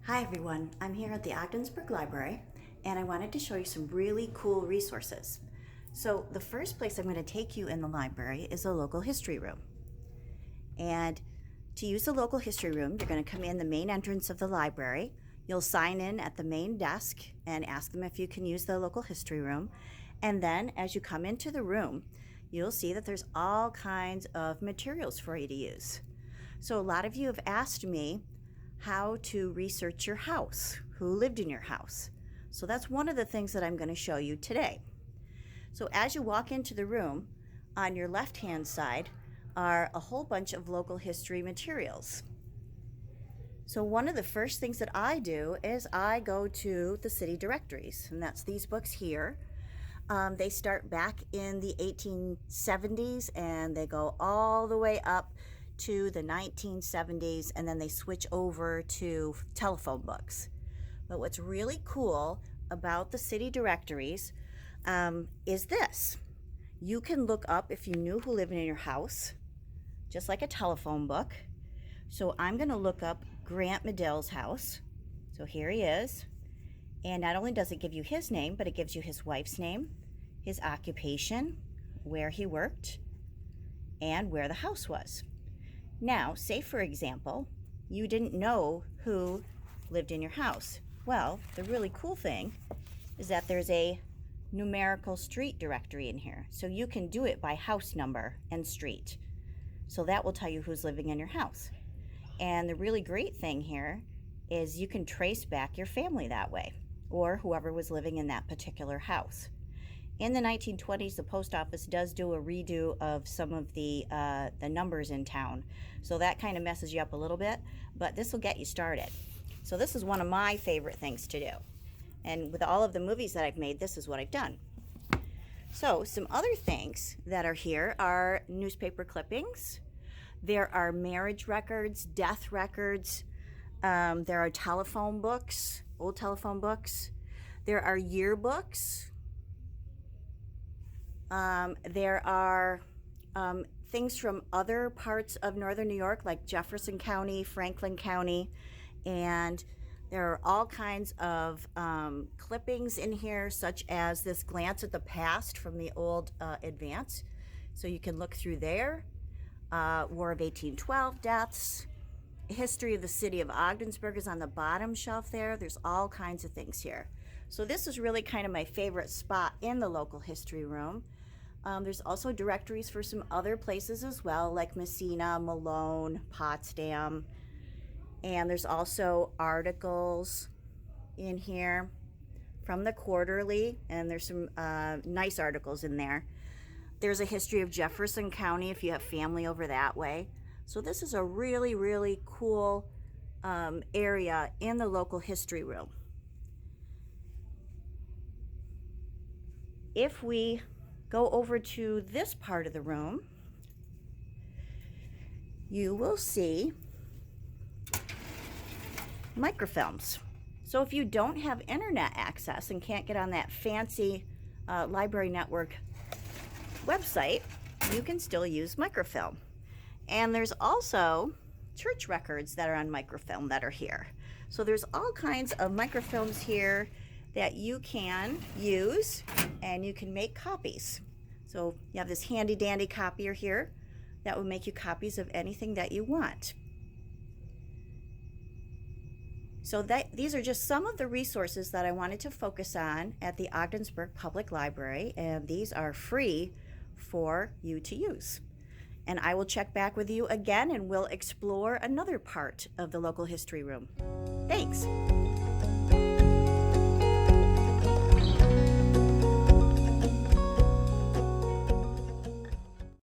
Hi everyone, I'm here at the Ogdensburg Library and I wanted to show you some really cool resources. So the first place I'm going to take you in the library is a local history room. And to use the local history room, you're going to come in the main entrance of the library. You'll sign in at the main desk and ask them if you can use the local history room. And then as you come into the room, you'll see that there's all kinds of materials for you to use. So a lot of you have asked me how to research your house, who lived in your house. So that's one of the things that I'm going to show you today. So as you walk into the room, on your left-hand side are a whole bunch of local history materials. So one of the first things that I do is I go to the city directories, and that's these books here. They start back in the 1870s and they go all the way up to the 1970s, and then they switch over to telephone books. But what's really cool about the city directories is this. You can look up if you knew who lived in your house, just like a telephone book. So I'm going to look up Grant Medill's house. So here he is. And not only does it give you his name, but it gives you his wife's name, his occupation, where he worked, and where the house was. Now, say for example, you didn't know who lived in your house. Well, the really cool thing is that there's a numerical street directory in here. So you can do it by house number and street. So that will tell you who's living in your house. And the really great thing here is you can trace back your family that way, or whoever was living in that particular house. In the 1920s, the post office does do a redo of some of the numbers in town. So that kind of messes you up a little bit, but this will get you started. So this is one of my favorite things to do. And with all of the movies that I've made, this is what I've done. So some other things that are here are newspaper clippings. There are marriage records, death records. There are telephone books, old telephone books. There are yearbooks. There are things from other parts of northern New York, like Jefferson County, Franklin County, and there are all kinds of clippings in here, such as this glance at the past from the old Advance. So you can look through there. War of 1812 deaths. History of the city of Ogdensburg is on the bottom shelf there. There's all kinds of things here. So this is really kind of my favorite spot in the local history room. There's also directories for some other places as well, like Messina, Malone, Potsdam. And there's also articles in here from the Quarterly, and there's some nice articles in there. There's a history of Jefferson County if you have family over that way. So this is a really, really cool area in the local history room. If we go over to this part of the room, you will see microfilms. So if you don't have internet access and can't get on that fancy library network website, you can still use microfilm. And there's also church records that are on microfilm that are here. So there's all kinds of microfilms here that you can use, and you can make copies. So you have this handy dandy copier here that will make you copies of anything that you want. So these are just some of the resources that I wanted to focus on at the Ogdensburg Public Library, and these are free for you to use. And I will check back with you again, and we'll explore another part of the local history room. Thanks.